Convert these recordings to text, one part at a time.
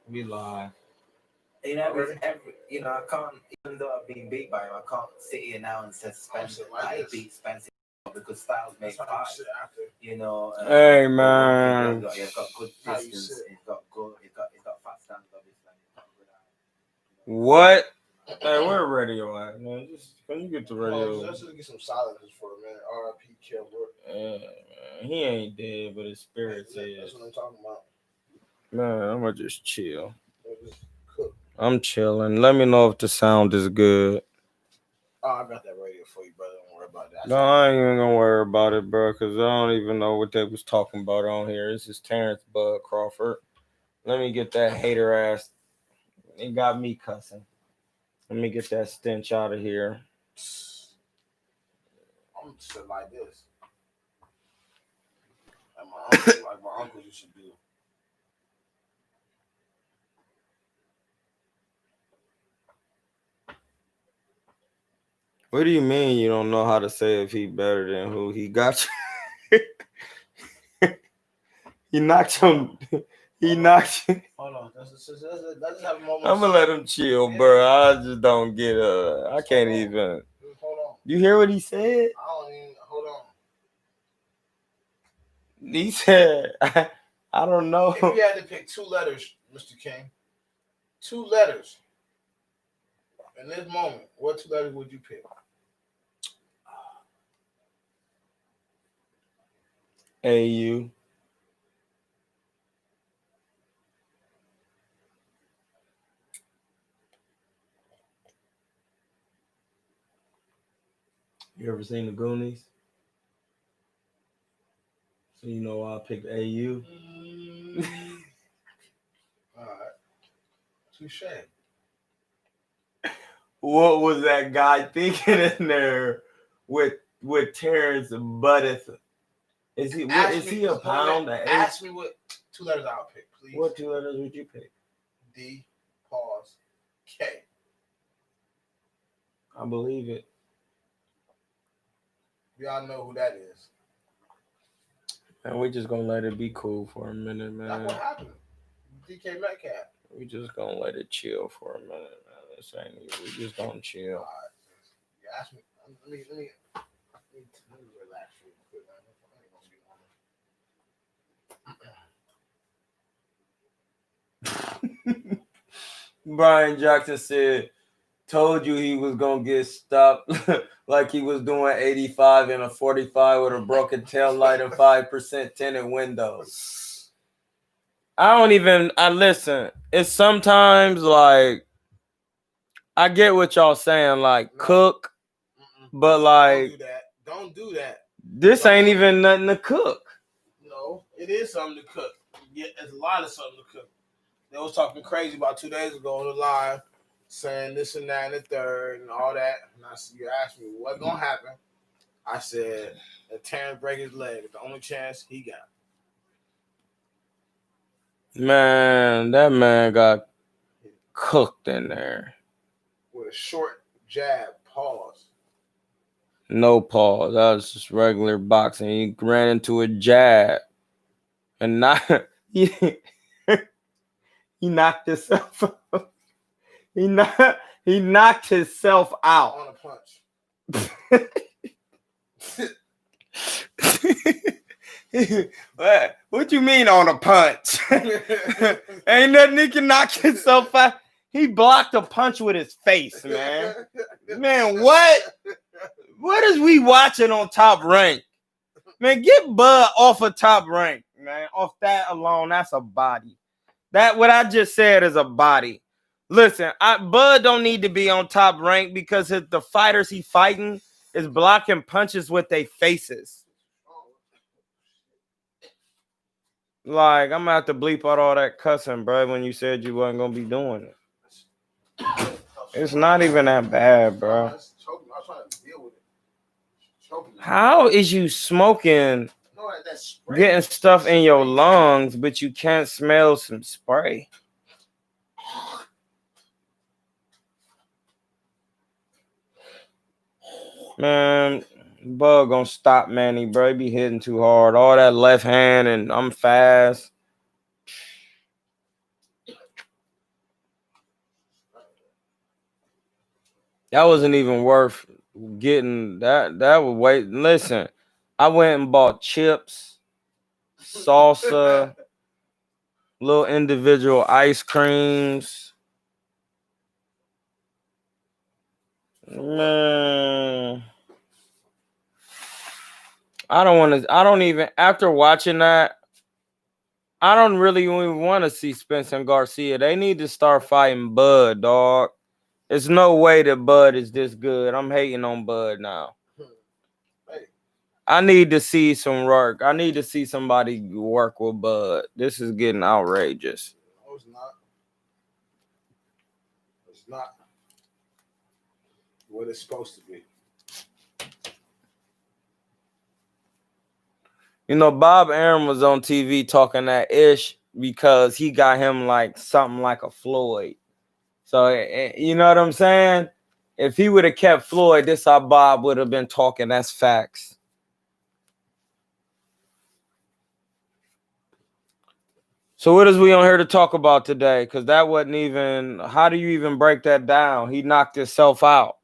We live. You know, I can't, even though I've been beat by him, I can't sit here now and say Spencer, like beat Spencer because Styles made five. You know, hey man, he's got good distance. He's got fast stands, obviously. What? Hey, where radio at, man? Just can you get the radio? Let's just get some silences for a minute. R.I.P. Kell, Brook. Man, he ain't dead, but his spirit is. That's what I'm talking about. Man, I'm gonna just chill. Just cook. I'm chilling. Let me know if the sound is good. Oh, I got that radio for you, brother. Don't worry about that. No, I ain't even gonna worry about it, bro, because I don't even know what they was talking about on here. This is Terrence Bud Crawford. Let me get that hater ass. It got me cussing. Let me get that stench out of here. I'm gonna sit like this. Like my uncle used to do. What do you mean you don't know how to say if he better than who? He got you. He knocked him. He knocked you. Hold on. Let's just have a moment. I'm gonna let him chill, bro. I just don't get I can't even. Hold on. You hear what he said? I don't even. Hold on. He said, I don't know. If you had to pick two letters, Mr. King, two letters in this moment, what two letters would you pick? AU. You ever seen the Goonies? So you know why I picked AU? All right. Touche. What was that guy thinking in there with Terrence Buddeth? Is he a pound? Ask me what two letters I'll pick, please. What two letters would you pick? D, pause, K. I believe it. Y'all know who that is. And we just gonna let it be cool for a minute, man. That's what happened. DK Metcalf. We just gonna let it chill for a minute, man. This ain't even, we just gonna chill. All right. You ask me. Let me relax real quick, man. Brian Jackson said, told you he was gonna get stopped like he was doing 85 in a 45 with a broken tail light and 5% tinted windows. I listen. It's sometimes like I get what y'all saying, like cook, but like don't do that. This ain't even nothing to cook. No, it is something to cook. Yeah, it's a lot of something to cook. They was talking crazy about 2 days ago on the live, saying this and that and the third and all that. And you asked me what's gonna happen. I said if Terrence break his leg, it's the only chance he got. Man, that man got cooked in there. With a short jab, pause. No pause. That was just regular boxing. He ran into a jab. And he knocked himself out. He knocked himself out. On a punch. What you mean on a punch? Ain't nothing he can knock himself out. He blocked a punch with his face, man. Man, what? What is we watching on Top Rank? Man, get Bud off of Top Rank, man. Off that alone, that's a body. That what I just said is a body. Listen, Bud don't need to be on Top Rank because the fighters he fighting is blocking punches with their faces. Like, I'm gonna have to bleep out all that cussing, bro, when you said you wasn't gonna be doing it. It's not even that bad, bro. How is you smoking, getting stuff in your lungs, but you can't smell some spray? Man, Bug gonna stop Manny, bro. He be hitting too hard. All that left hand, and I'm fast. That wasn't even worth getting. That would wait. Listen, I went and bought chips, salsa, little individual ice creams. Man, I don't even, after watching that, I don't really even want to see Spence and Garcia. They need to start fighting Bud, dog. There's no way that Bud is this good. I'm hating on Bud now. I need to see some work. I need to see somebody work with Bud. This is getting outrageous. No, it's not. It's not what it's supposed to be. You know, Bob Arum was on TV talking that ish because he got him like something like a Floyd. So, you know what I'm saying? If he would have kept Floyd, this how Bob would have been talking. That's facts. So what is we on here to talk about today? Because that wasn't even, how do you even break that down? He knocked himself out.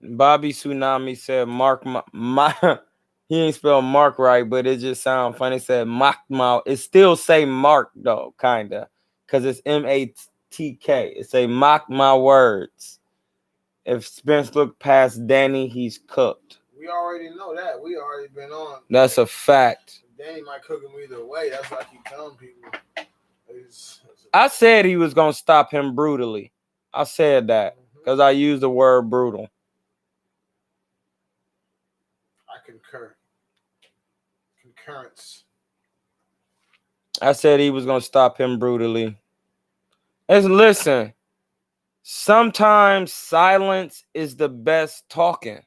Bobby Tsunami said, Mark, my he ain't spelled Mark right, but it just sounds funny. It said, Mock my, it still say Mark, though, kind of, because it's M-A-T-K. It say, mock my words. If Spence looked past Danny, he's cooked. We already know that. We already been on. That's a fact. Danny might cook him either way. That's what I keep telling people. I said he was going to stop him brutally. I said that because I used the word brutal. I concur. Concurrence. I said he was going to stop him brutally. And listen, sometimes silence is the best talking.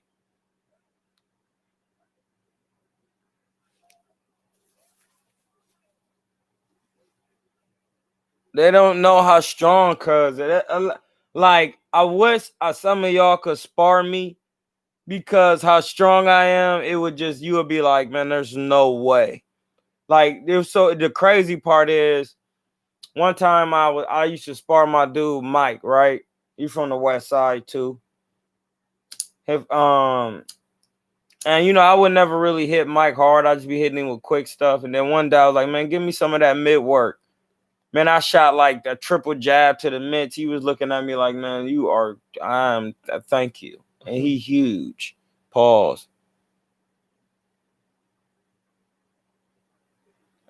They don't know how strong, cuz. Like, I wish some of y'all could spar me because how strong I am. It would just, you would be like, man, there's no way. Like, so the crazy part is, one time I used to spar my dude Mike, right? He's from the West Side too. And you know, I would never really hit Mike hard. I'd just be hitting him with quick stuff. And then one day I was like, man, give me some of that mid work. Man, I shot like a triple jab to the mitts. He was looking at me like, man, thank you. And he huge. Pause.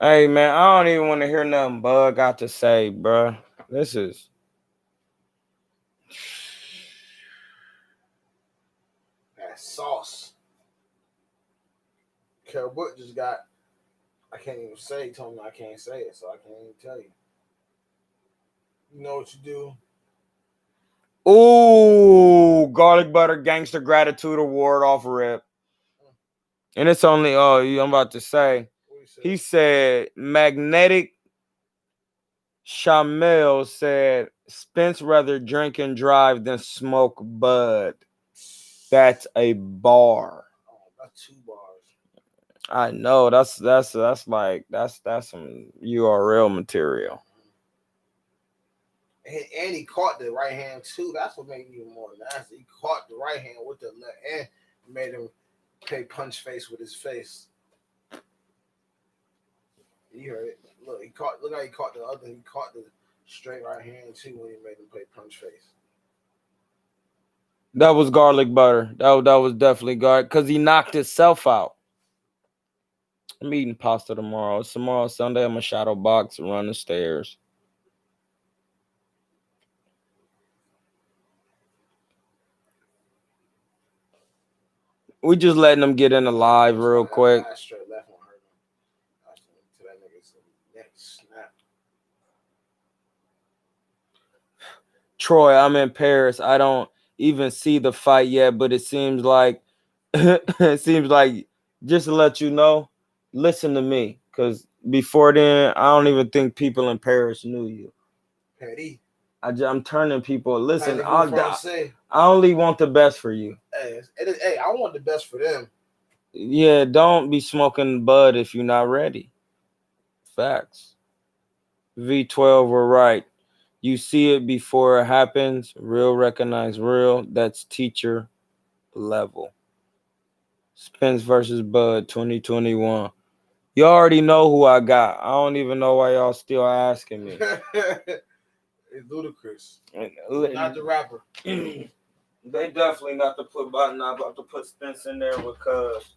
Hey, man, I don't even want to hear nothing Bud got to say, bro. This is. That sauce. Kell just got, I can't even say, he told me I can't say it, so I can't even tell you. You know what you do? Ooh, garlic butter gangster gratitude award off rip. And it's only, I'm about to say. He said, Magnetic Shamel said, Spence rather drink and drive than smoke bud. That's a bar. Oh, that's 2 bars. I know. That's some URL material. And he caught the right hand too. That's what made it even more nasty. He caught the right hand with the left and made him play punch face with his face. You heard it. Look how he caught the other. He caught the straight right hand too when he made him play punch face. That was garlic butter. That was definitely garlic because he knocked himself out. I'm eating pasta tomorrow. It's tomorrow Sunday. I'm gonna shadow box and run the stairs. We just letting them get in the live real quick. Straight left one hurt him. To that nigga's neck snap. Troy, I'm in Paris. I don't even see the fight yet, but it seems like just to let you know, listen to me, because before then, I don't even think people in Paris knew you. Paris. I'm turning people. Listen, I only want the best for you. Hey, I want the best for them. Yeah, don't be smoking bud if you're not ready. Facts. V12 were right. You see it before it happens. Real recognize real. That's teacher level. Spence versus Bud 2021. You already know who I got. I don't even know why y'all still asking me. It's ludicrous. Not the rapper. They definitely not about to put Spence in there because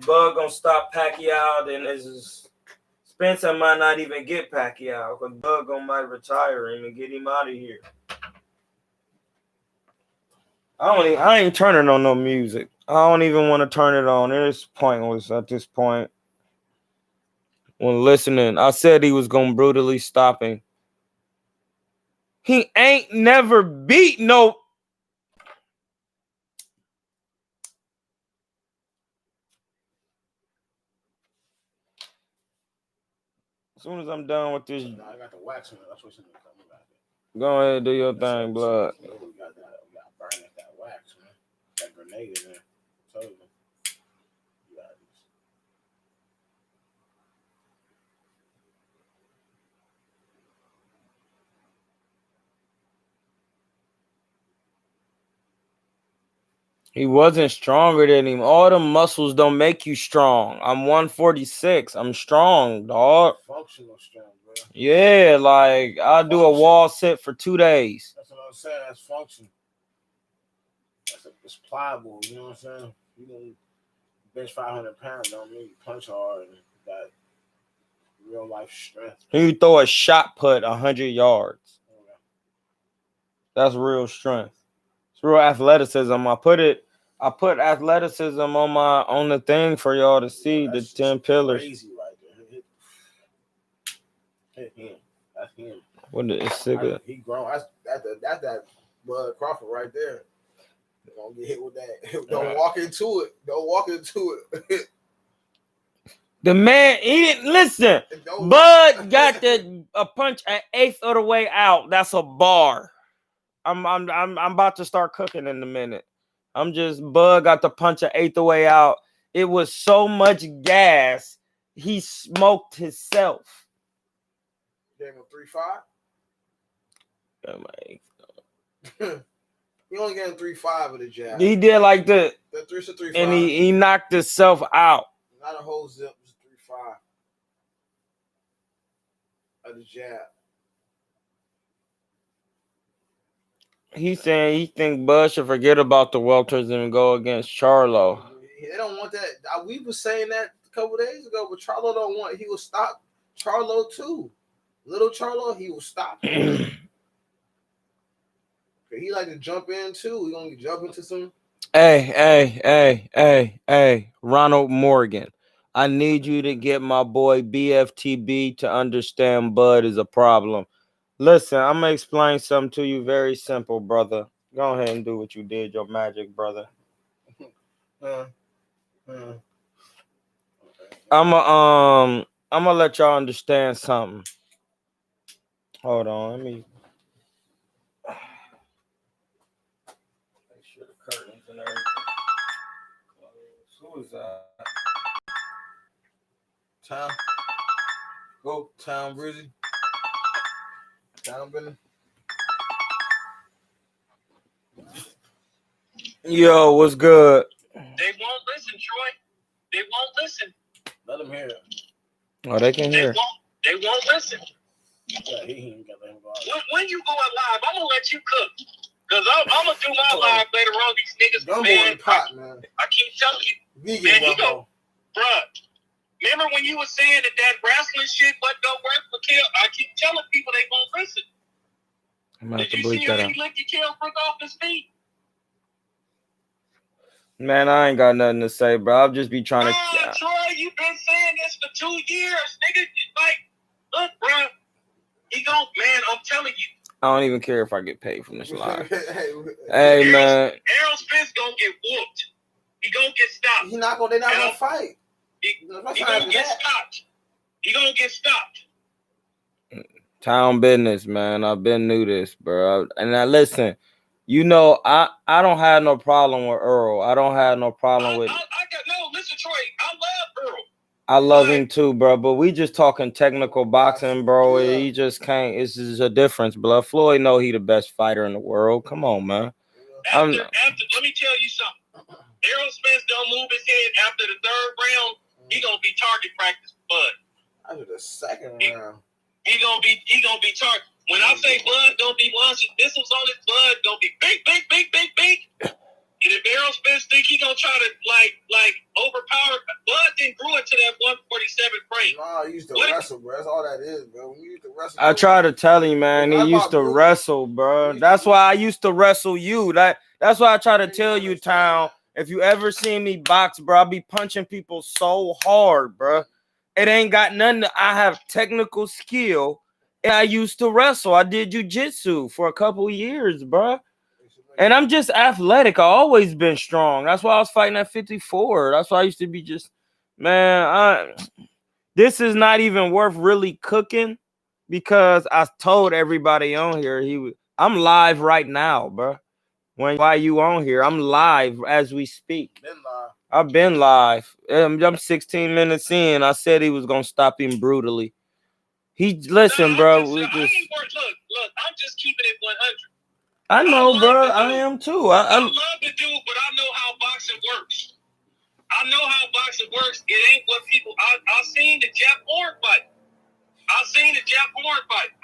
Bud gonna stop Pacquiao. Then Spencer might not even get Pacquiao because Bud gonna might retire him and get him out of here. I ain't turning on no music. I don't even want to turn it on. It's pointless at this point. When listening, I said he was gonna brutally stop him. He ain't never beat no. As soon as I'm done with this, I got the wax on it. That's what's in the coming back. Go ahead and do your thing, blood. We got burn that wax, man. That grenade in there. I told you. He wasn't stronger than him. All the muscles don't make you strong. I'm 146. I'm strong, dog. Functional strong, bro. Yeah, like I'll do a wall sit for 2 days. That's what I'm saying. That's function. It's pliable. You know what I'm saying? You can bench 500 pounds. Don't mean you punch hard and got real life strength. You throw a shot put 100 yards. Okay. That's real strength. It's real athleticism. I put athleticism on the thing for y'all to see, the 10 pillars. Crazy right there. Hit him. That's him. What is Sigga? He grown. That's that Bud Crawford right there. Don't get hit with that. Don't walk into it. Don't walk into it. The man, he didn't listen. Bud got a punch an eighth of the way out. That's a bar. I'm about to start cooking in a minute. Bud got the punch an eighth of the way out. It was so much gas, he smoked himself. Gave him 3-5. He only gave him 3-5 with a jab. He did like the 3-5. And he knocked himself out. Not a whole zip, just 3-5 of the jab. He's saying he think Bud should forget about the welters and go against Charlo. They don't want that. We were saying that a couple days ago, but Charlo don't want. He will stop Charlo too. Little Charlo, he will stop him. He like to jump in too. He gonna jump into some. Hey, Ronald Morgan. I need you to get my boy BFTB to understand Bud is a problem. Listen, I'm going to explain something to you very simple, brother. Go ahead and do what you did, your magic, brother. I'm going to let y'all understand something. Hold on, let me make sure the curtains and everything. Who is that? Tom. Go, Tom Brizzy. Tom Brennan. Yo, what's good? They won't listen, Troy. They won't listen. Let them hear it. Oh, they can hear. They won't listen. Yeah, he ain't got them go out. When you going live, I'm gonna let you cook. Cause I'm gonna do my live later on. These niggas, gumbo man, in the pot, man. I keep telling you, vegan man, gumbo. he go, bruh. Remember when you were saying that wrestling shit wasn't gonna work for Kell? I keep telling people they won't listen. I'm gonna have Did to you bleep see that how out. he licked your Kell Brook off his feet? Man, I ain't got nothing to say, bro. I'll just be trying to. Troy, you've been saying this for 2 years, nigga. Like, look, bro. He gon' man, I'm telling you. I don't even care if I get paid from this live. Hey, man. Errol Spence gonna get whooped. He gonna get stopped. They're not gonna fight. He gonna get stopped. He gonna get stopped. Town business, man. I've been knew this, bro. And now listen, you know, I don't have no problem with Earl. I don't have no problem with. Listen, Troy. I love Earl. I love him too, bro. But we just talking technical boxing, bro. He just can't. It's just a difference, bro. Floyd know he the best fighter in the world. Come on, man. After, let me tell you something. Errol Spence don't move his head after the third round. He gonna be target practice, Bud. After the second round, he gonna be target. When I say Bud gonna be launching missiles on his, Bud gonna be big. And if Errol Spence think he gonna try to like overpower, Bud didn't grow into that 147 frame. Nah, he used to wrestle, bro. That's all that is, bro. When you used to wrestle, I try to tell him, man. He used to wrestle, bro. That's why I used to wrestle you. That's why I try to tell you, Town. If you ever see me box, bro, I be punching people so hard, bro. It ain't got nothing. I have technical skill, and I used to wrestle. I did jiu-jitsu for a couple years, bro. And I'm just athletic. I always been strong. That's why I was fighting at 54. That's why I used to be just, man, this is not even worth really cooking because I told everybody on here I'm live right now, bro. Why you on here? I'm live as we speak. I've been live. I'm 16 minutes in. I said he was gonna stop him brutally. Listen, bro. Look, I'm just keeping it 100. I know, bro. I am too. I love the dude, but I know how boxing works. It ain't what people. I seen the Jeff Horn fight.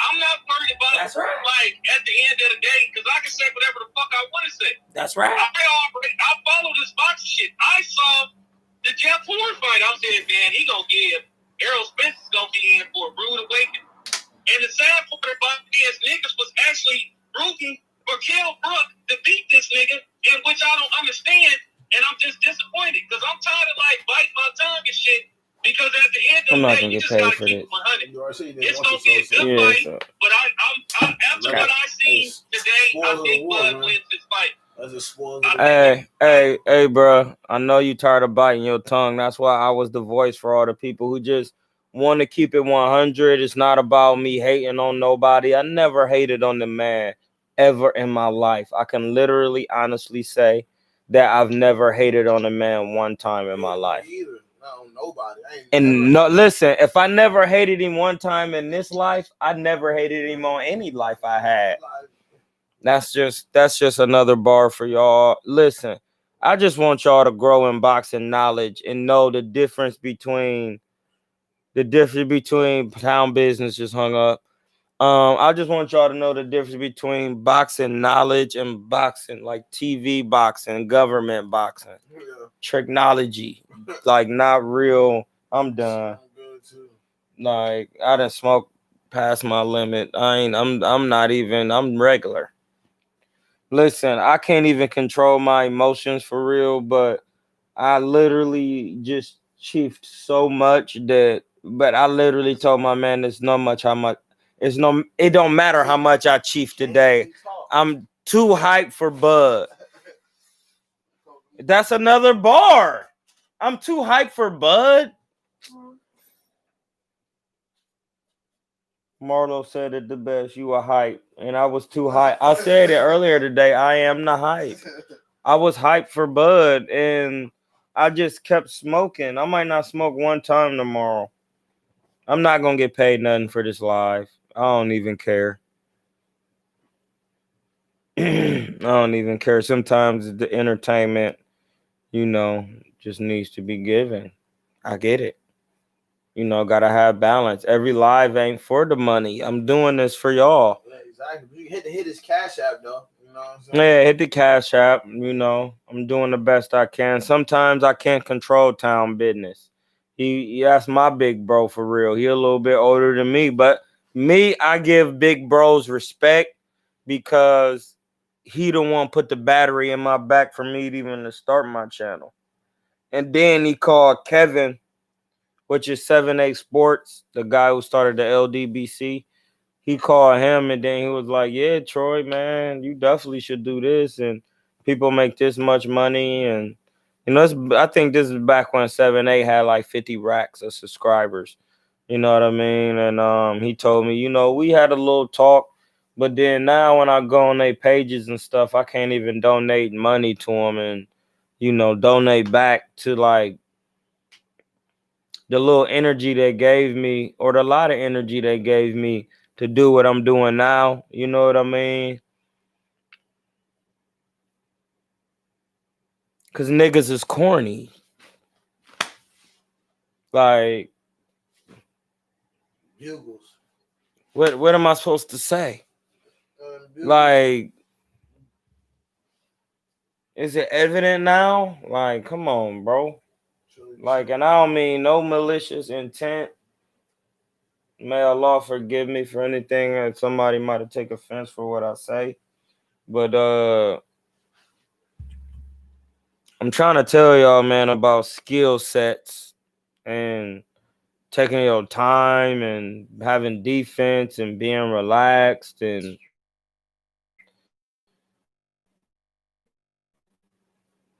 I'm not worried about it. Like at the end of the day, because I can say whatever the fuck I want to say. That's right. I follow this boxing shit. I saw the Jeff Horn fight. I said, man, he gonna give Errol Spence is gonna be in for a rude awakening. And the sad part about these niggas was actually rooting for Kell Brook to beat this nigga, in which I don't understand, and I'm just disappointed because I'm tired of like biting my tongue and shit. Because at the end of the day, you just gotta keep it 100. It's gonna be a good fight, but I'm after what I seen today, I think Bud wins this fight. Hey, bro. I know you tired of biting your tongue. That's why I was the voice for all the people who just want to keep it 100. It's not about me hating on nobody. I never hated on the man ever in my life. I can literally honestly say that I've never hated on a man one time in my life. Nobody. Listen, if I never hated him one time in this life, I never hated him on any life I had. That's just another bar for y'all. Listen, I just want y'all to grow in boxing knowledge and know the difference between town business just hung up. I just want y'all to know the difference between boxing knowledge and boxing, like TV boxing, government boxing, technology, like not real. I'm done. Like I done smoked past my limit. I'm regular. Listen, I can't even control my emotions for real, but I literally just chiefed so much but I literally told my man it don't matter how much I chief today. I'm too hyped for Bud. That's another bar. I'm too hyped for Bud. Marlo said it the best. You were hype, and I was too hype. I said it earlier today. I am the hype. I was hyped for Bud, and I just kept smoking. I might not smoke one time tomorrow. I'm not gonna get paid nothing for this live. I don't even care. I don't even care. Sometimes the entertainment, just needs to be given. I get it. Gotta have balance. Every live ain't for the money. I'm doing this for y'all. Yeah, exactly. You hit his Cash App though. You know what I'm saying? Yeah, hit the Cash App. I'm doing the best I can. Sometimes I can't control town business. That's my big bro for real. He a little bit older than me, but I give big bros respect because he the one put the battery in my back for me to even start my channel. And then he called Kevin, which is 7-8 Sports, the guy who started the LDBC. He called him and then he was like, yeah, Troy, man, you definitely should do this. And people make this much money. And, I think this is back when 7-8 had like 50 racks of subscribers. You know what I mean? And he told me, we had a little talk. But then now when I go on their pages and stuff, I can't even donate money to them and, donate back to like the little energy they gave me, or the lot of energy they gave me to do what I'm doing now. You know what I mean? Cause niggas is corny. Like, Bugles. what am I supposed to say? Bugles. Like, is it evident now? Like, come on, bro. Like, and I don't mean no malicious intent. May Allah forgive me for anything that somebody might have taken offense for what I say. But I'm trying to tell y'all, man, about skill sets and taking your time and having defense and being relaxed, and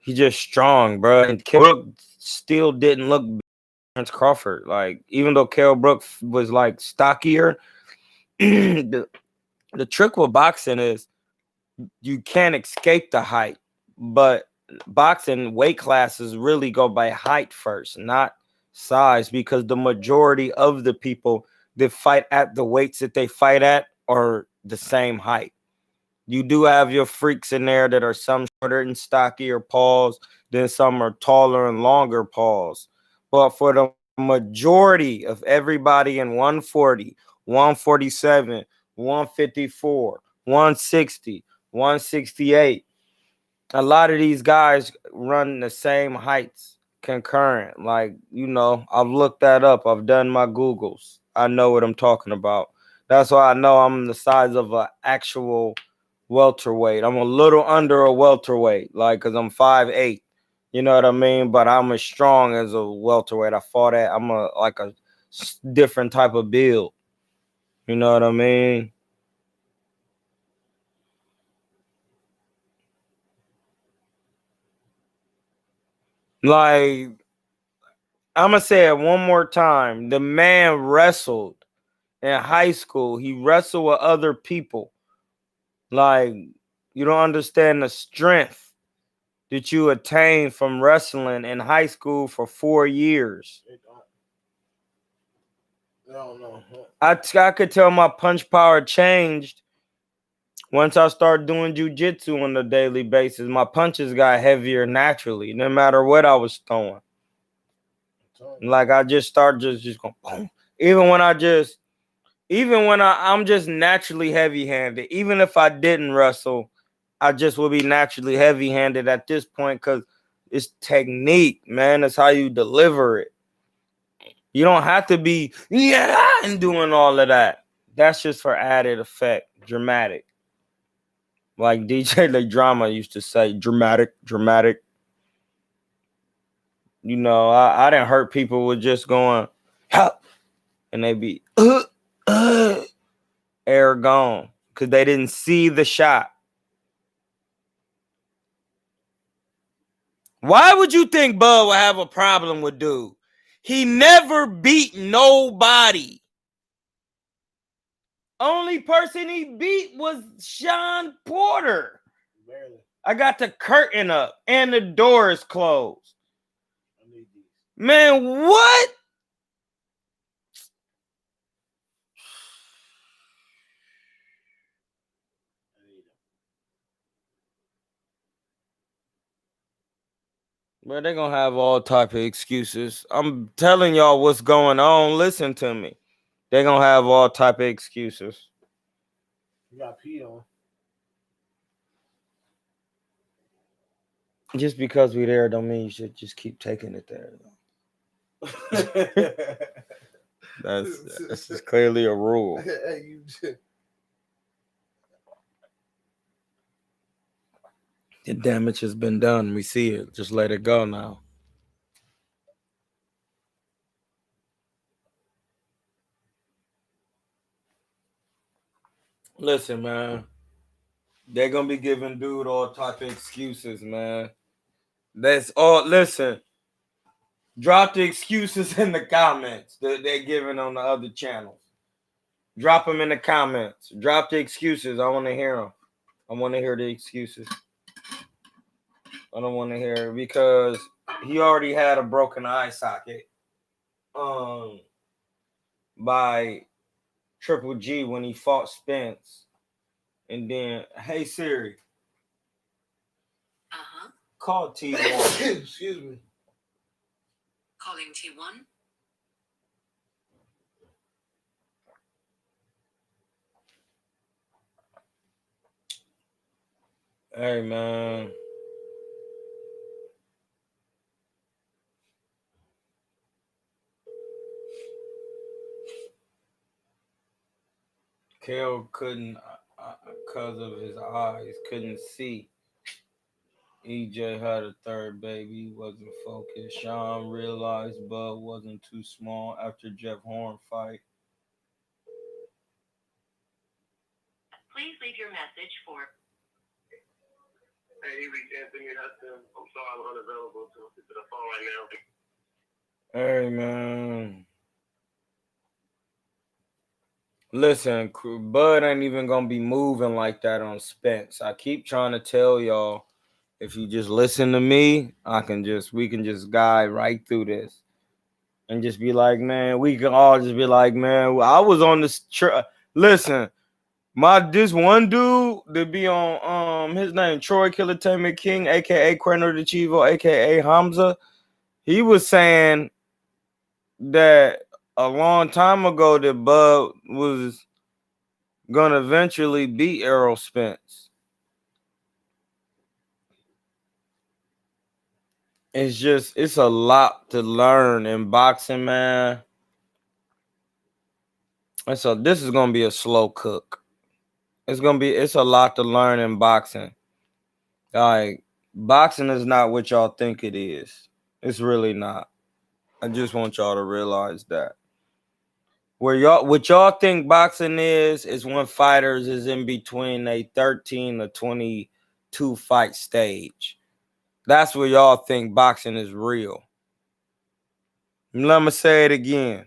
he just strong, bro. And Brook still didn't look against Crawford. Like, even though Brook was like stockier, the trick with boxing is you can't escape the height, but boxing weight classes really go by height first, not size, because the majority of the people that fight at the weights that they fight at are the same height. You do have your freaks in there that are some shorter and stockier paws, then some are taller and longer paws. But for the majority of everybody in 140, 147, 154, 160, 168, a lot of these guys run the same heights concurrent. Like, you know, I've looked that up. I've done my Googles. I know what I'm talking about. That's why I know I'm the size of an actual welterweight. I'm a little under a welterweight, like, because I'm 5'8". You know what I mean? But I'm as strong as a welterweight. I fought at, I'm a different type of build. You know what I mean? Like, I'm going to say it one more time. The man wrestled in high school. He wrestled with other people. Like, you don't understand the strength that you attain from wrestling in high school for 4 years. No. I could tell my punch power changed once I started doing jujitsu on a daily basis. My punches got heavier naturally, no matter what I was throwing. Like, I just started just going boom. Even when I'm just naturally heavy-handed. Even if I didn't wrestle, I just would be naturally heavy-handed at this point, because it's technique, man. It's how you deliver it. You don't have to be and doing all of that. That's just for added effect, dramatic. Like DJ Le Drama used to say, dramatic. You know, I didn't hurt people with just going, help, and they be air gone, because they didn't see the shot. Why would you think Bud would have a problem with dude? He never beat nobody. Only person he beat was Sean Porter. Barely. I got the curtain up and the door is closed. Man, what? But they're gonna have all type of excuses. I'm telling y'all what's going on. Listen to me. They're gonna have all type of excuses. You got pee on. Just because we there don't mean you should just keep taking it there. That's just clearly a rule. The damage has been done. We see it. Just let it go now. Listen, man. They're gonna be giving dude all type of excuses, man. That's all. Listen. Drop the excuses in the comments that they're giving on the other channels. Drop them in the comments. Drop the excuses. I want to hear them. I want to hear the excuses. I don't want to hear it, because he already had a broken eye socket. by Triple G when he fought Spence. And then, hey Siri, call T1. Excuse me. Calling T1. Hey man. Kell couldn't, because of his eyes, couldn't see. EJ had a third baby, wasn't focused. Sean realized Bud wasn't too small after Jeff Horn fight. Please leave your message for. Hey, Anthony Hudson. I'm sorry I'm unavailable to the phone right now. Hey man. Listen, Bud ain't even gonna be moving like that on Spence. I keep trying to tell y'all, if you just listen to me, we can just guide right through this. And just be like, man, we can all just be like, man, I was on this listen, this one dude that be on his name Troy Kilatainment King, aka KuernoDeChivo, aka Hamza, he was saying that a long time ago that Bud was gonna eventually beat Errol Spence. It's a lot to learn in boxing, man. And so this is gonna be a slow cook. It's a lot to learn in boxing. Like, boxing is not what y'all think it is. It's really not. I just want y'all to realize that. What y'all think boxing is when fighters is in between a 13 to 22 fight stage. That's where y'all think boxing is real. Let me say it again.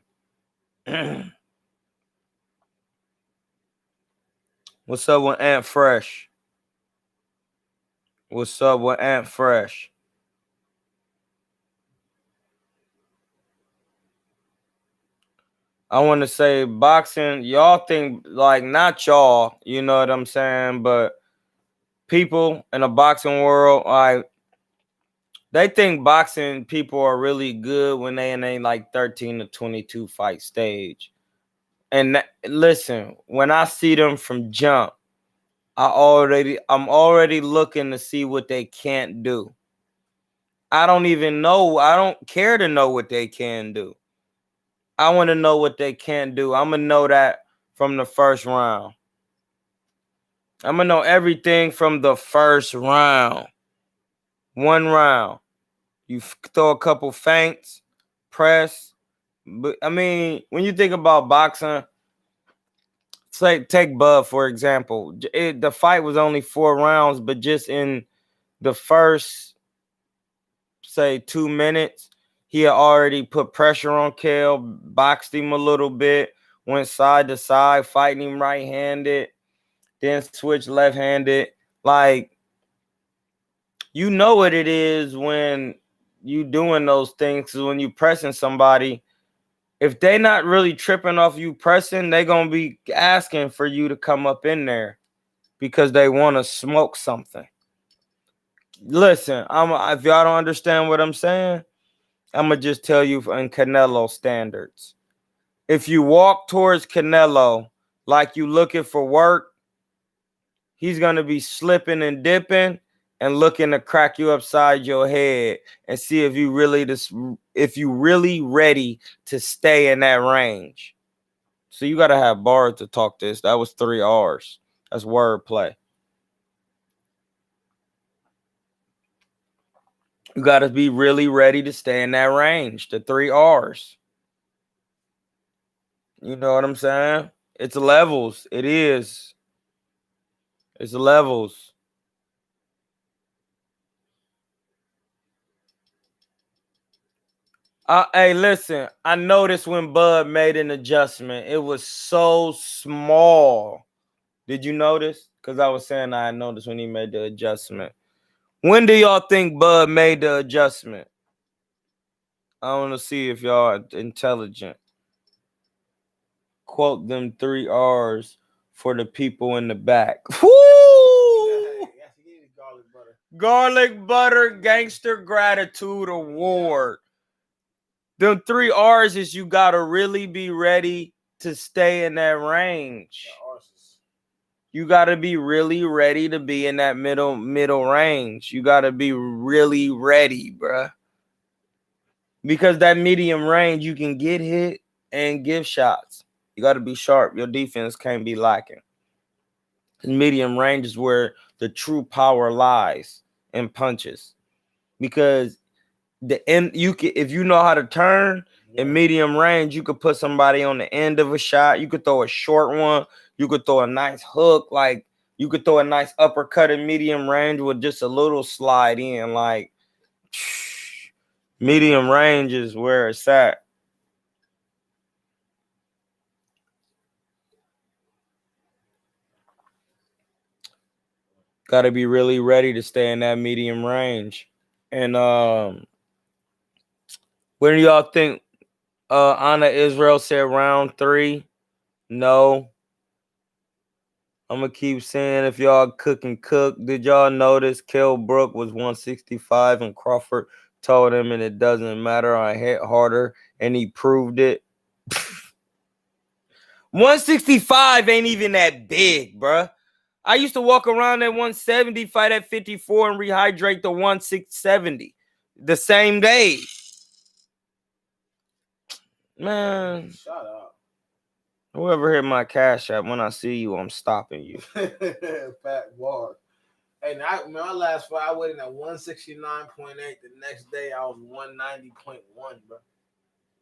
What's up with Ant Fresh? What's up with Ant Fresh? I want to say boxing, y'all think, like, not y'all, you know what I'm saying, but people in the boxing world, like, they think boxing people are really good when they in a like 13 to 22 fight stage. And listen, when I see them from jump, I'm already looking to see what they can't do. I don't care to know what they can do. I want to know what they can't do. I'm going to know that from the first round. I'm going to know everything from the first round. One round. You throw a couple feints, press. But I mean, when you think about boxing, take Bud, for example. The fight was only 4 rounds, but just in the first, say, 2 minutes, he had already put pressure on Kell, boxed him a little bit, went side to side, fighting him right-handed, then switched left-handed. Like, you know what it is when you doing those things. When you pressing somebody, if they not really tripping off you pressing, they gonna be asking for you to come up in there because they want to smoke something. Listen, if y'all don't understand what I'm saying, I'm gonna just tell you in Canelo standards. If you walk towards Canelo like you looking for work, he's gonna be slipping and dipping and looking to crack you upside your head and see if you really ready to stay in that range. So you gotta have bars to talk this. That was 3 R's. That's wordplay. You gotta be really ready to stay in that range. The 3 R's. You know what I'm saying? It's levels. It is. It's levels. Hey, listen. I noticed when Bud made an adjustment, it was so small. Did you notice? Because I was saying I noticed when he made the adjustment. When do y'all think Bud made the adjustment? I want to see if y'all are intelligent. Quote them 3 R's for the people in the back. Woo! Yes, he needed garlic butter. Garlic Butter Gangster Gratitude Award. Them 3 R's is you gotta really be ready to stay in that range. The arses. You gotta be really ready to be in that middle range. You gotta be really ready, bruh. Because that medium range, you can get hit and give shots. You gotta be sharp. Your defense can't be lacking. Medium range is where the true power lies in punches. Because the end, you can, if you know how to turn in medium range, you could put somebody on the end of a shot. You could throw a short one. You could throw a nice hook. Like you could throw a nice uppercut in medium range with just a little slide in. Like medium range is where it's at. Got to be really ready to stay in that medium range. And when do y'all think Anna Israel said round 3? No. I'm going to keep saying if y'all cook. Did y'all notice Kell Brook was 165 and Crawford told him and it doesn't matter, I hit harder, and he proved it? 165 ain't even that big, bruh. I used to walk around at 170, fight at 54, and rehydrate to 1670 the same day. Man, Shut up. whoever hit my cash app, when I see you, I'm stopping you. Fat bar. Hey, now, my last fight, I weighed in at 169.8. The next day, I was 190.1, bro.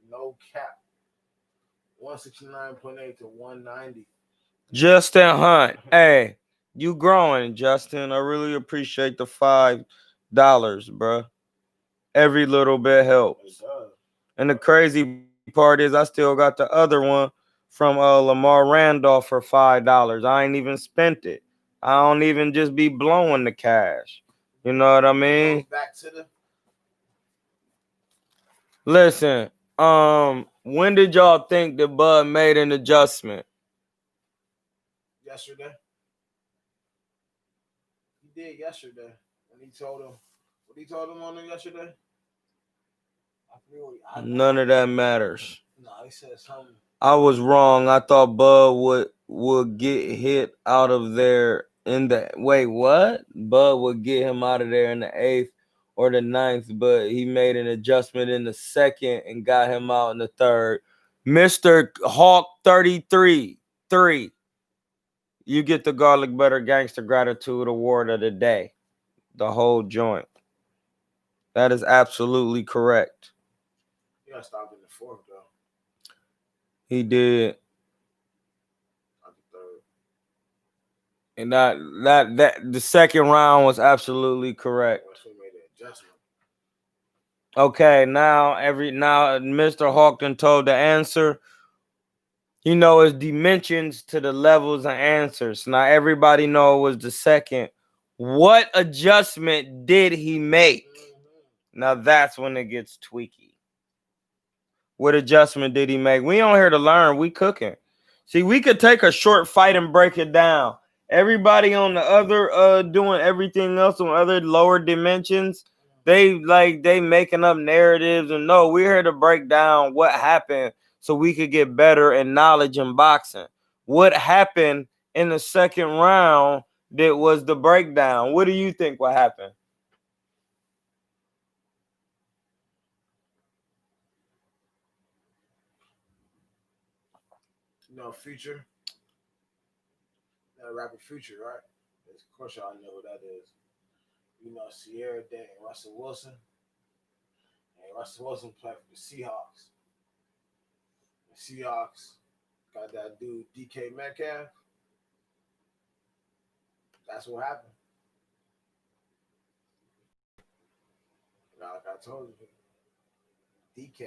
No cap. 169.8 to 190. Justin Hunt. Hey, you growing, Justin. I really appreciate the $5, bro. Every little bit helps. And the crazy part is I still got the other one from Lamar Randolph for $5. I ain't even spent it. I don't even just be blowing the cash. You know what I mean? Back to the... Listen, when did y'all think that Bud made an adjustment? Yesterday. He did yesterday. And he told him... What he told him on there yesterday? None of that matters. No, he said something. I was wrong. I thought Bud would get hit out of there in the... Wait, what? Bud would get him out of there in the 8th or the 9th, but he made an adjustment in the 2nd and got him out in the 3rd. Mr. Hawk 33-3. You get the Garlic Butter Gangster Gratitude Award of the day. The whole joint. That is absolutely correct. He got stopped in the 4th, though. He did. Not the 3rd. And that the 2nd round was absolutely correct. That's what made the adjustment. Okay, now Mr. Hawkton told the answer. You know, it's dimensions to the levels of answers. Now everybody know it was the 2nd. What adjustment did he make? Now that's when it gets tweaky. What adjustment did he make? We on here to learn. We cooking. See, we could take a short fight and break it down. Everybody on the other doing everything else on other lower dimensions, they making up narratives. And no, we're here to break down what happened so we could get better in knowledge in boxing. What happened in the 2nd round that was the breakdown? What do you think what happened? You know, Future. That rapper Future, right? Of course, y'all know who that is. You know, Sierra Day and Russell Wilson. And Russell Wilson played for the Seahawks. The Seahawks got that dude, DK Metcalf. That's what happened. Like I told you, DK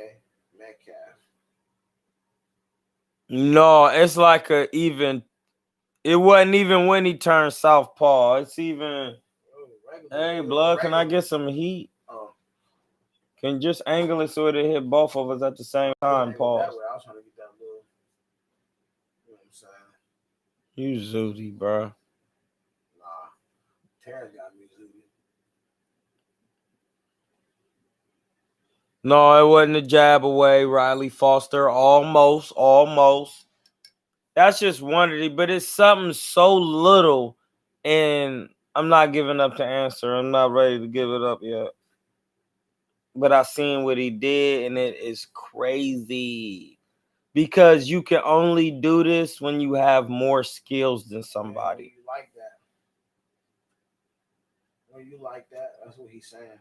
Metcalf. No, it's like it wasn't even when he turned southpaw. It's even, hey, blood, can I get some heat? Oh. Can just angle it so it hit both of us at the same time. Pause. That way. I was trying to get that little. You know what I'm saying? You zooty, bro. Nah. Terrence got me zooty. No, it wasn't a jab away. Riley Foster, almost. That's just one of the, but it's something so little, and I'm not giving up the answer. I'm not ready to give it up yet. But I seen what he did, and it is crazy because you can only do this when you have more skills than somebody. You like that? When you like that, that's what he's saying.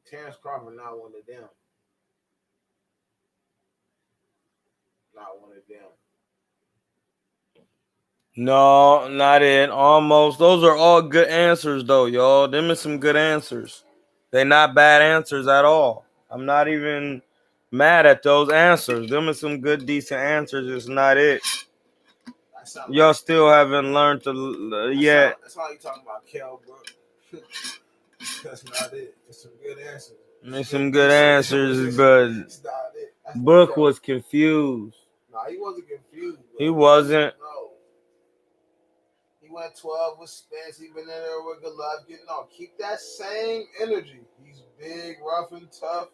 Terrence Crawford not one of them. Not one of them. No, not it. Almost. Those are all good answers, though, y'all. Them are some good answers. They're not bad answers at all. I'm not even mad at those answers. Them are some good, decent answers. It's not it. Y'all still haven't learned to yet. That's all you talking about, Kell, Brook. That's not it. It's some good answers. There's some good answers, but Brook was confused. Nah, he wasn't confused. He wasn't. No. He went 12 with Spence. He been in there with Golovkin. No, keep that same energy. He's big, rough, and tough.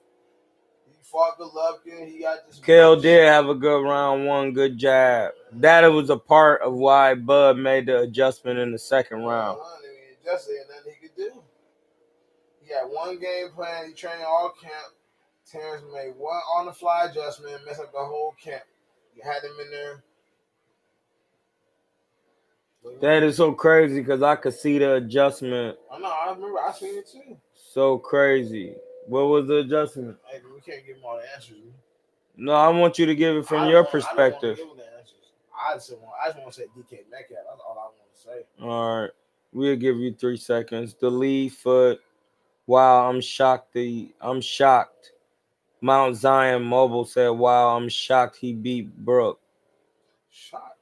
He fought Golovkin. He got this. Kell did have a good round one, good jab. That was a part of why Bud made the adjustment in the second round. He adjusted, and nothing he could do. He had one game plan. He trained all camp. Terrence made one on-the-fly adjustment and messed up the whole camp. You had him in there. That is so crazy because I could see the adjustment. I know. I remember. I seen it too. So crazy. What was the adjustment? Hey, we can't give him all the answers. Man. No, I want you to give it from your perspective. I don't want to give him the answers. I just want to say DK Metcalf. That's all I want to say. All right. We'll give you 3 seconds. The lead foot. Wow, I'm shocked. I'm shocked. Mount Zion Mobile said, wow, I'm shocked he beat Brook. Shocked.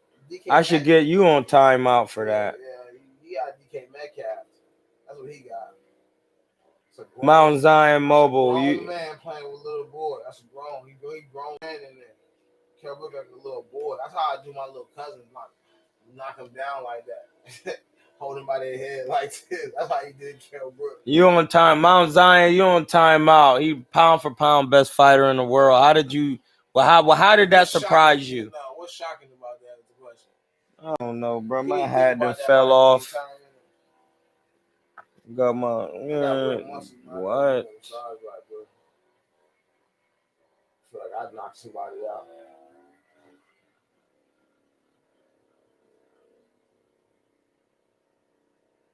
I should get you on timeout for that. Yeah, he got DK Metcalf. That's what he got. Mount Zion Mobile. Grown man playing with a little boy. That's grown. He grown man in there. Kell Brook like a little boy. That's how I do my little cousins. Knock him down like that. Hold him by their head like this. That's how he did Kell Brook. You on time, Mount Zion. You on timeout. He pound for pound best fighter in the world. How did you? How did that surprise you? No, what's shocking about that is the question. I don't know, bro. My hat done fell off. Got my what? Sorry, bro. I feel like I knocked somebody out.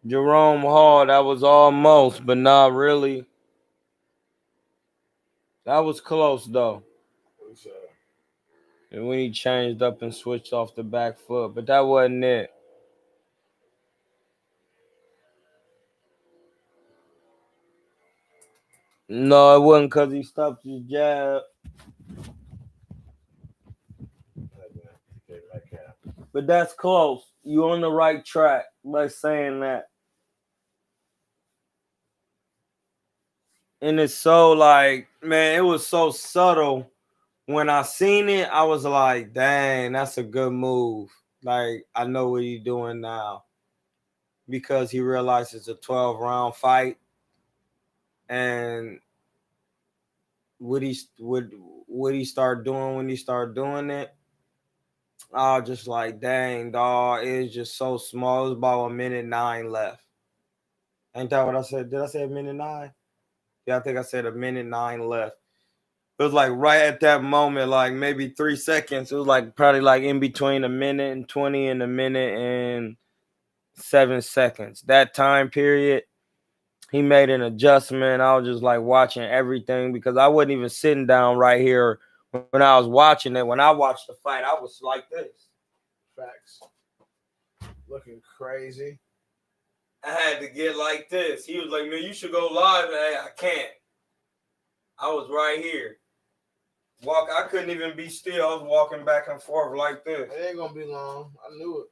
Jerome Hall, that was almost, but not really. That was close, though. And when he changed up and switched off the back foot, but that wasn't it. No, it wasn't because he stopped his jab. But that's close. You on the right track by saying that. And it's so like, man, it was so subtle. When I seen it, I was like, dang, that's a good move. Like, I know what he's doing now. Because he realized it's a 12-round fight. And what he start doing when he start doing it, I was just like, dang, dog, it's just so small. It was about 1:09 left. Ain't that what I said? Did I say 1:09? Yeah, I think I said 1:09 left. It was like right at that moment, like maybe 3 seconds. It was like probably like in between 1:20 and 1:07 seconds. That time period, he made an adjustment. I was just like watching everything because I wasn't even sitting down right here when I was watching it. When I watched the fight, I was like this. Facts. Looking crazy. I had to get like this. He was like, man, you should go live. Hey, I can't. I was right here. I couldn't even be still. I was walking back and forth like this. It ain't gonna be long. I knew it.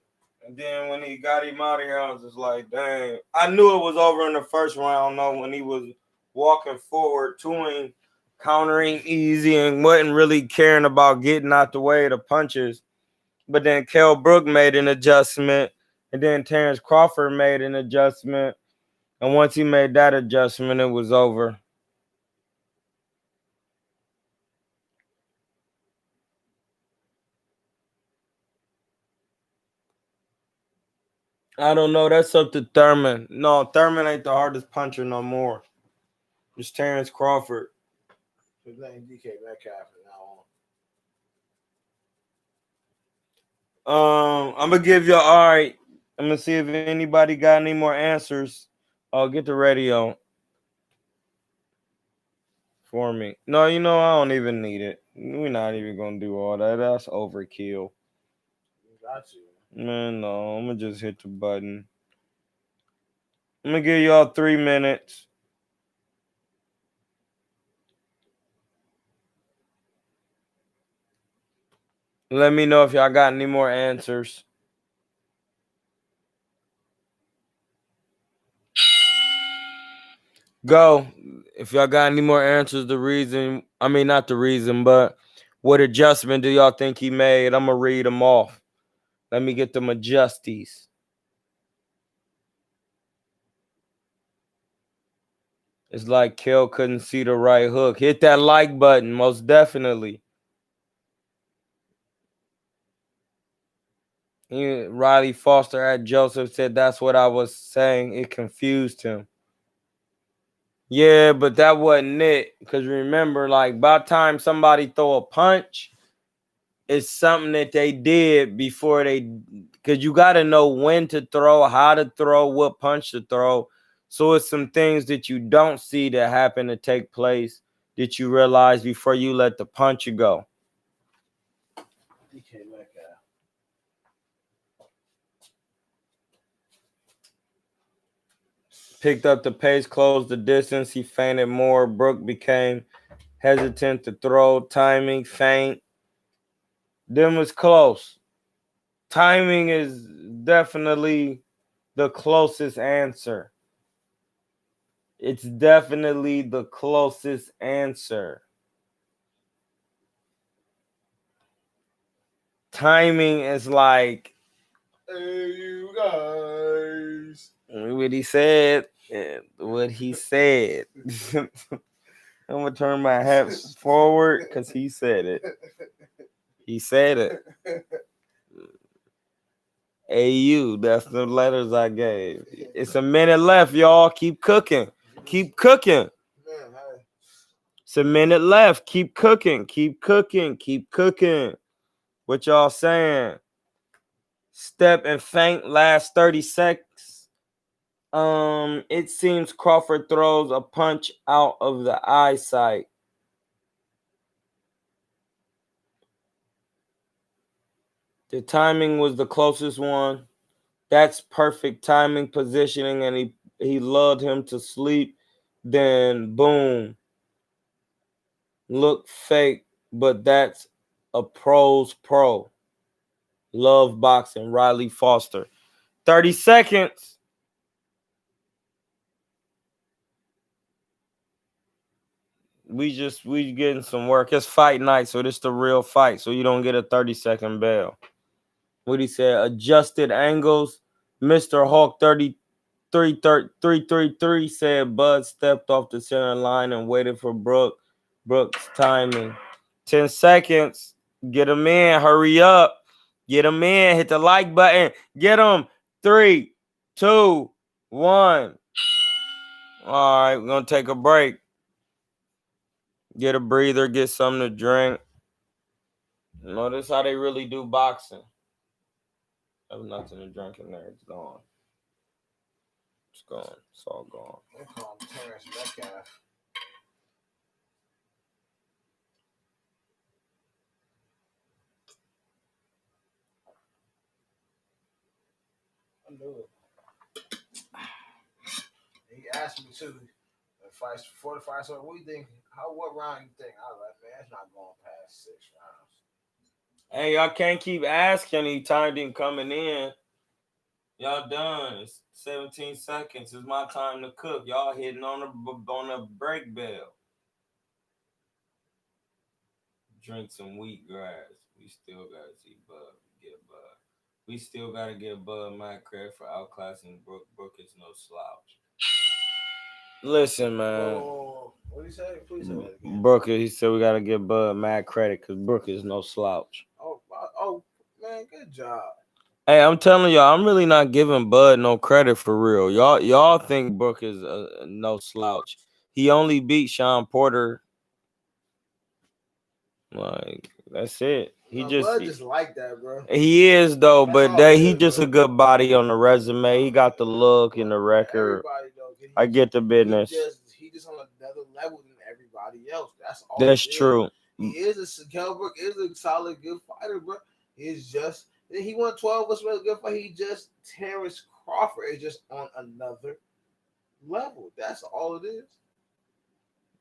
And then when he got him out of here, I was just like, dang. I knew it was over in the first round, though, when he was walking forward to him, countering easy and wasn't really caring about getting out the way of the punches. But then Kell Brook made an adjustment, and then Terrence Crawford made an adjustment. And once he made that adjustment, it was over. I don't know. That's up to Thurman. No, Thurman ain't the hardest puncher no more. It's Terrence Crawford. His name DK Metcalf from now I'm gonna give you all right. I'm gonna see if anybody got any more answers. I'll get the radio for me. No, I don't even need it. We're not even gonna do all that. That's overkill. Got you. Man, no, I'm gonna just hit the button. I'm gonna give y'all 3 minutes. Let me know if y'all got any more answers. Go. If y'all got any more answers, not the reason, but what adjustment do y'all think he made? I'm going to read them off. Let me get them adjusties. It's like Kell couldn't see the right hook. Hit that like button, most definitely. Riley Foster at Joseph said that's what I was saying. It confused him. Yeah, but that wasn't it. Because remember, like, by the time somebody throw a punch, it's something that they did before because you got to know when to throw, how to throw, what punch to throw. So it's some things that you don't see that happen to take place that you realize before you let the punch go. DK Metcalf. Picked up the pace, closed the distance. He feinted more. Brook became hesitant to throw. Timing, feint. Them was close. Timing is definitely the closest answer. It's definitely the closest answer. Timing is like, hey, you guys. what he said. What he said. I'm going to turn my hat forward because he said it. He said it. AU, that's the letters I gave. It's a minute left, y'all. Keep cooking. Keep cooking. It's a minute left. Keep cooking. Keep cooking. Keep cooking. What y'all saying? Step and feint last 30 seconds. It seems Crawford throws a punch out of the eyesight. The timing was the closest one. That's perfect timing, positioning, and he lulled him to sleep. Then boom. Look fake, but that's a pro's pro. Love boxing, Riley Foster. 30 seconds. We getting some work. It's fight night, so this the real fight. So you don't get a 30-second bell. What he said, adjusted angles. Mr. Hawk 333 said Bud stepped off the center line and waited for Brook's timing. 10 seconds. Get him in. Hurry up. Get him in. Hit the like button. Get him. 3, 2, 1. All right, we're going to take a break. Get a breather. Get something to drink. Notice how they really do boxing. There's nothing to drink in there. It's gone. It's gone. It's all gone. They call him Terrence Metcalf. I knew it. He asked me too. Before the fight, so what do you think? What round you think? I was like, man, it's not going past 6 rounds. Hey, y'all can't keep asking. He timed him coming in. Y'all done. It's 17 seconds. It's my time to cook. Y'all hitting on the break bell. Drink some wheatgrass. We still gotta see Bud. Get Bud. We still gotta get Bud my credit for outclassing Brook. Brook is no slouch. Listen, man. Oh, what did he say? Please say that again. Brook, he said we gotta give Bud mad credit because Brook is no slouch. Oh, man, good job. Hey, I'm telling y'all, I'm really not giving Bud no credit for real. Y'all think Brook is no slouch. He only beat Sean Porter. Like, that's it. He Bud just like that, bro. He is though, That's but all it he is, just bro. a good body on the resume. He got the look and the record. Everybody though, I get the business. He just on another level than everybody else. That's all. That's true. He is Kell Brook is a solid, good fighter, bro. He's just he won 12 was a good fight. He just Terrence Crawford is just on another level. That's all it is.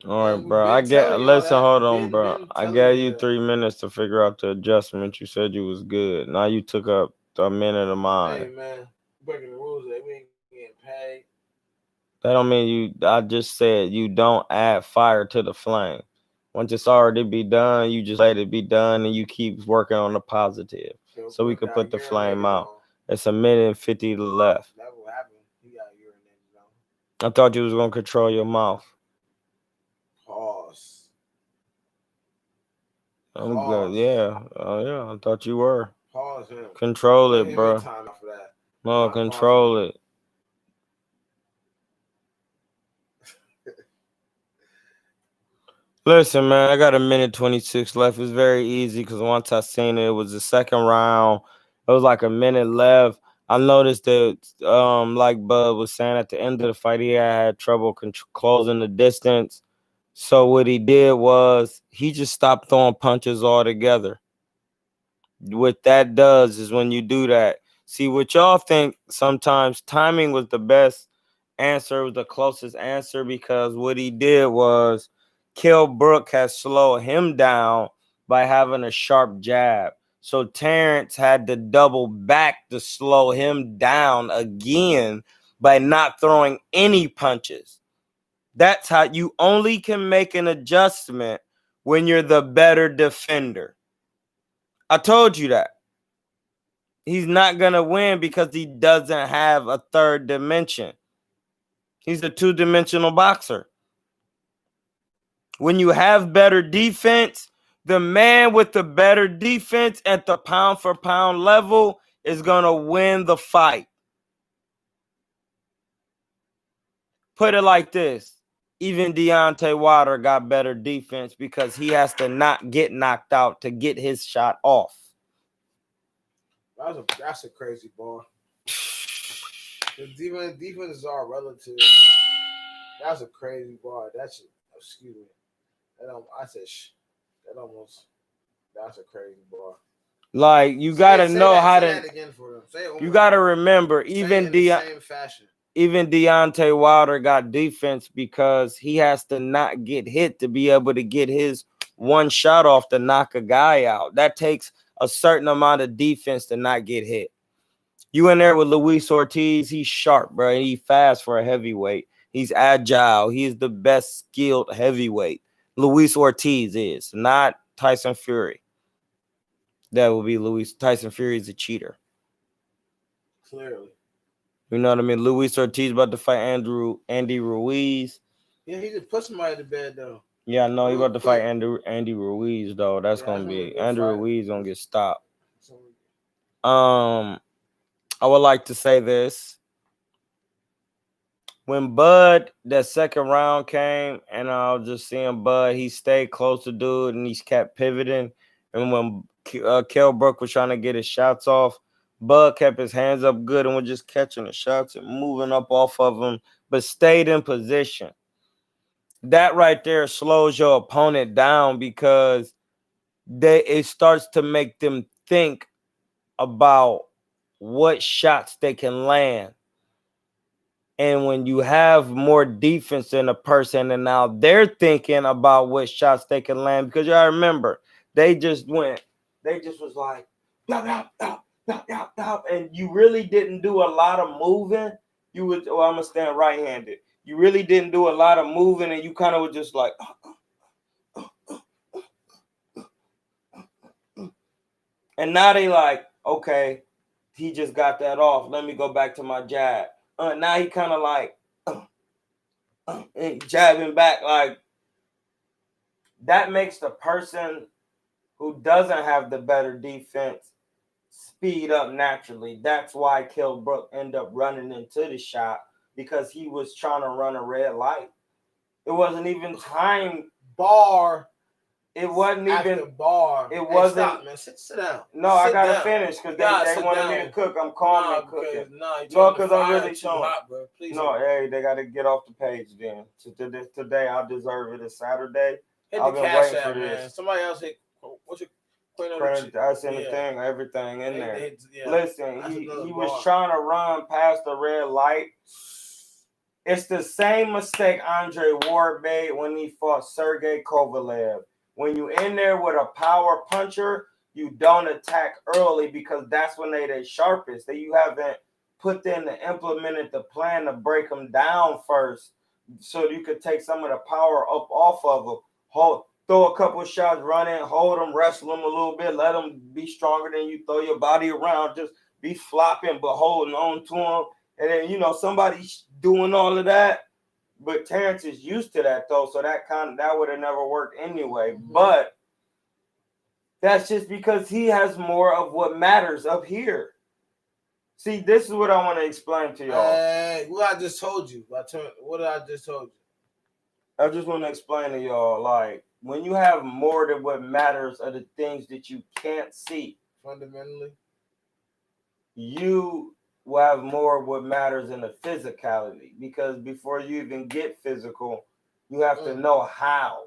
All right, bro. Listen, hold on, bro. I gave you 3 minutes to figure out the adjustment. You said you was good. Now you took up a minute of mine. Hey man, breaking the rules. We ain't getting paid. That don't mean you. I just said you don't add fire to the flame. Once it's already be done, you just let it be done, and you keep working on the positive, so we can put the flame out. It's a minute and 50 left. That will happen. He got urinated I on. thought you was gonna control your mouth. Pause. I'm good. Yeah. Oh yeah. I thought you were. Pause him. Control it, bro. Time for that. No, control it. Listen, man, I got a minute 26 left. It's very easy because once I seen it, it was the second round. It was like a minute left. I noticed that, like Bud was saying, at the end of the fight, he had trouble closing the distance. So what he did was he just stopped throwing punches altogether. What that does is when you do that, see what y'all think sometimes timing was the best answer, was the closest answer, because what he did was Kell Brook has slowed him down by having a sharp jab. So Terrence had to double back to slow him down again by not throwing any punches. That's how you only can make an adjustment when you're the better defender. I told you that. He's not going to win because he doesn't have a third dimension. He's a two-dimensional boxer. When you have better defense, the man with the better defense at the pound-for-pound level is going to win the fight. Put it like this. Even Deontay Wilder got better defense because he has to not get knocked out to get his shot off. That's a crazy ball. The defense is all relative. That's a crazy ball. Excuse me. That's a crazy ball. Like, you gotta know how to. You gotta remember, even Deontay Wilder got defense because he has to not get hit to be able to get his one shot off to knock a guy out. That takes a certain amount of defense to not get hit. You in there with Luis Ortiz, he's sharp, bro. He's fast for a heavyweight. He's agile. He's the best skilled heavyweight. Luis Ortiz is, not Tyson Fury. That will be Luis. Tyson Fury is a cheater. Clearly. You know what I mean? Luis Ortiz about to fight Andy Ruiz. Yeah, he just put somebody to bed, though. Yeah, I know he about to fight Andy Ruiz, though. That's gonna be Andy Ruiz gonna get stopped. I would like to say this. When Bud, that second round came, and I was just seeing Bud, he stayed close to dude, and he's kept pivoting. And when Kell Brook was trying to get his shots off, Bud kept his hands up good and was just catching the shots and moving up off of him, but stayed in position. That right there slows your opponent down because it starts to make them think about what shots they can land. And when you have more defense in a person, and now they're thinking about what shots they can land, because you gotta remember, they just was like, blah, blah, blah, and you really didn't do a lot of moving, you would, oh, I'm gonna stand right-handed. You really didn't do a lot of moving, and you kind of were just like, and now they like, okay, he just got that off. Let me go back to my jab. Now he kind of like and jabbing back. Like, that makes the person who doesn't have the better defense speed up naturally. That's why Kell Brook ended up running into the shot, because he was trying to run a red light. It wasn't even time. Bar. It wasn't After even. bar. It Hey, wasn't. stop, man. Sit down. No, Sit I gotta down. finish because they wanted me to cook. I'm calm and cooking. No, because I'm really showing. Hot, bro. Please. No, hey, they gotta get off the page then. Today, I deserve it. It's Saturday. I've been waiting for this. Man. Somebody else hit. What's your I sent the thing, everything in there. Yeah. Listen, he was trying to run past the red light. It's the same mistake Andre Ward made when he fought Sergey Kovalev. When you in there with a power puncher, you don't attack early, because that's when they're sharpest. That you haven't put in and implemented the plan to break them down first, so you could take some of the power up off of them. Throw a couple shots, run in, hold them, wrestle them a little bit, let them be stronger than you. Throw your body around, just be flopping but holding on to them. And then, somebody's doing all of that. But Terrence is used to that, though, so that would have never worked anyway. Mm-hmm. But that's just because he has more of what matters up here. See, this is what I want to explain to y'all. What I just told you. What did I just told you? I just want to explain to y'all, like, when you have more than what matters are the things that you can't see. Fundamentally, you will have more of what matters in the physicality, because before you even get physical, you have to know how.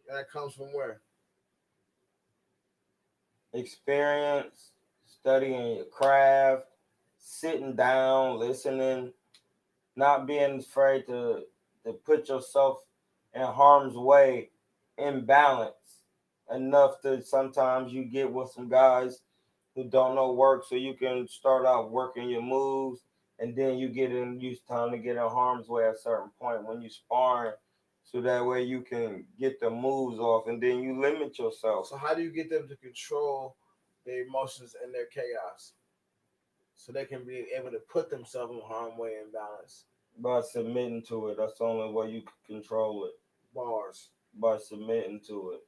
That comes from where? Experience, studying your craft, sitting down, listening, not being afraid to put yourself in harm's way, in balance enough to sometimes you get with some guys who don't know work, so you can start out working your moves, and then you get in used time to get in harm's way at a certain point when you sparring, so that way you can get the moves off, and then you limit yourself. So how do you get them to control their emotions and their chaos, so they can be able to put themselves in harm's way and balance? By submitting to it. That's the only way you can control it. Bars. By submitting to it.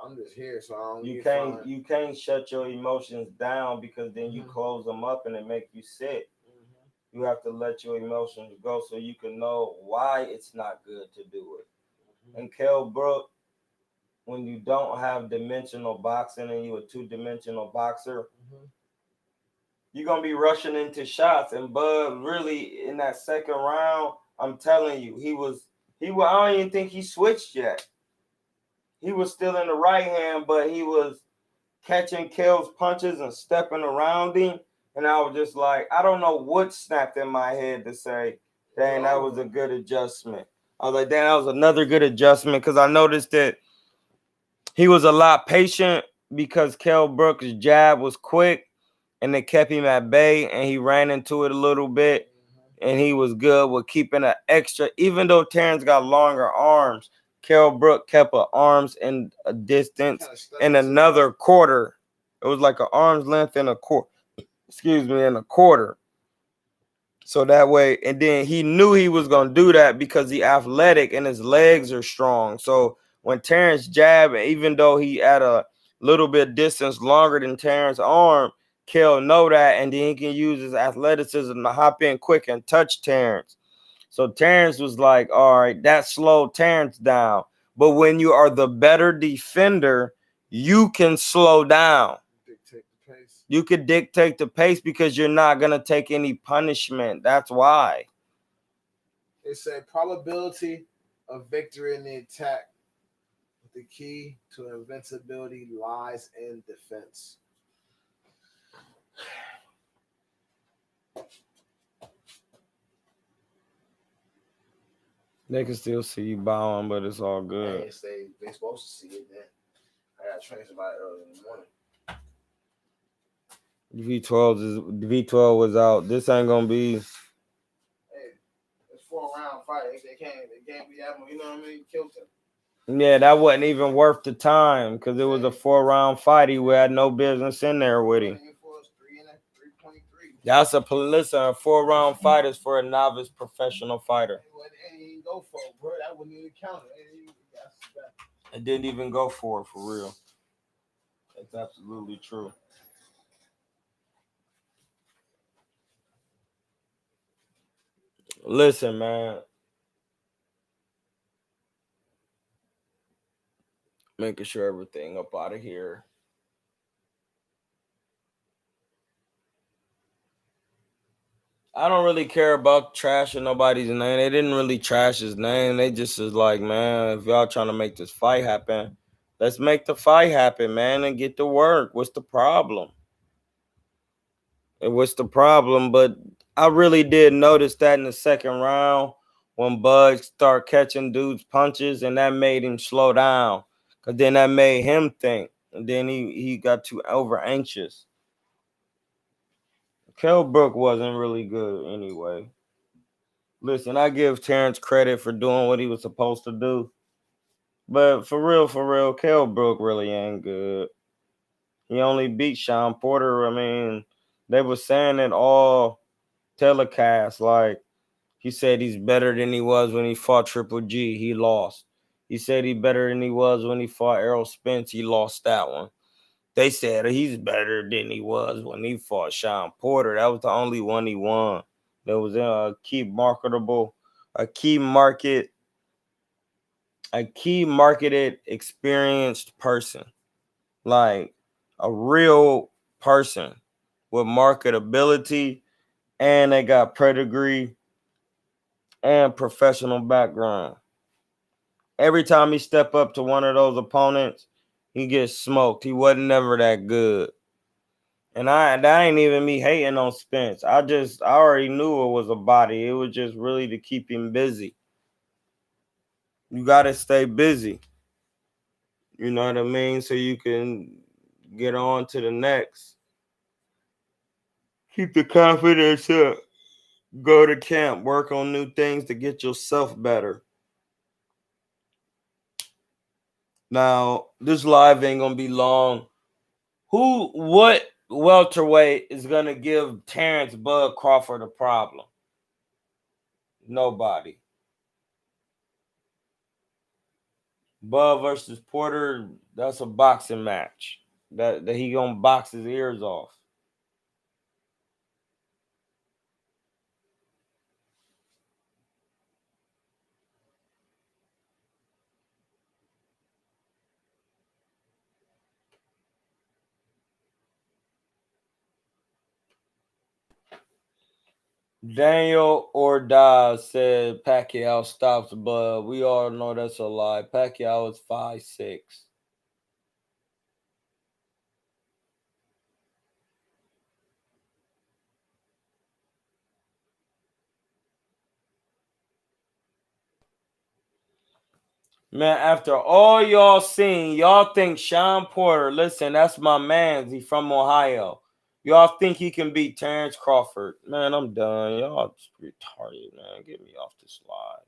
I'm just here, so I don't. You can't shut your emotions down, because then you close them up and it make you sick. Mm-hmm. You have to let your emotions go so you can know why it's not good to do it. Mm-hmm. And Kell Brook, when you don't have dimensional boxing and you're a two-dimensional boxer, you're gonna be rushing into shots. And Bud, really, in that second round, I'm telling you, I don't even think he switched yet. He was still in the right hand, but he was catching Kell's punches and stepping around him. And I was just like, I don't know what snapped in my head to say, dang, that was a good adjustment. I was like, dang, that was another good adjustment, because I noticed that he was a lot patient, because Kell Brook's jab was quick and it kept him at bay, and he ran into it a little bit, and he was good with keeping an extra, even though Terrence got longer arms, Kell Brook kept an arms in a distance in another quarter. It was like an arm's length in a quarter. In a quarter. So that way, and then he knew he was going to do that because he's athletic and his legs are strong. So when Terrence jabbed, even though he had a little bit distance longer than Terrence's arm, Kell know that, and then he can use his athleticism to hop in quick and touch Terrence. So Terrence was like, all right, that slowed Terrence down. But when you are the better defender, you can slow down. Dictate the pace. You could dictate the pace because you're not going to take any punishment. That's why. It's a probability of victory in the attack. The key to invincibility lies in defense. They can still see you bowing, but it's all good. They supposed to see it then. I got to train somebody early in the morning. V12 was out. This ain't gonna be. Hey, it's 4-round fight. They can't be that much. You know what I mean? Killed him. Yeah, that wasn't even worth the time because it was a 4-round fight. He had no business in there with him. That's a 4-round fight is for a novice professional fighter. He didn't go for it, bro. That wouldn't even count. It didn't even go for it for real. That's absolutely true. Listen, man. Making sure everything up out of here. I don't really care about trashing nobody's name. They didn't really trash his name. They just is like, man, if y'all trying to make this fight happen, let's make the fight happen, man, and get to work. What's the problem? And what's the problem? But I really did notice that in the second round when Bud started catching dudes' punches, and that made him slow down. Because then that made him think. And then he got too over anxious. Kell Brook wasn't really good anyway. Listen, I give Terrence credit for doing what he was supposed to do. But for real, Kell Brook really ain't good. He only beat Sean Porter. I mean, they were saying it all telecast. Like, he said he's better than he was when he fought Triple G. He lost. He said he's better than he was when he fought Errol Spence. He lost that one. They said he's better than he was when he fought Sean Porter. That was the only one he won. There was a key marketed, experienced person, like a real person with marketability, and they got pedigree and professional background. Every time he step up to one of those opponents, he gets smoked. He wasn't never that good. And that ain't even me hating on Spence. I already knew it was a body. It was just really to keep him busy. You got to stay busy. You know what I mean? So you can get on to the next. Keep the confidence up. Go to camp. Work on new things to get yourself better. Now, this live ain't going to be long. What welterweight is going to give Terrence Bud Crawford a problem? Nobody. Bud versus Porter, that's a boxing match. That he going to box his ears off. Daniel Ordaz said Pacquiao stops Bud. We all know that's a lie. Pacquiao is 5'6". Man, after all y'all seen, y'all think Sean Porter, listen, that's my man. He from Ohio. Y'all think he can beat Terrence Crawford. Man, I'm done. Y'all retarded, man. Get me off this live.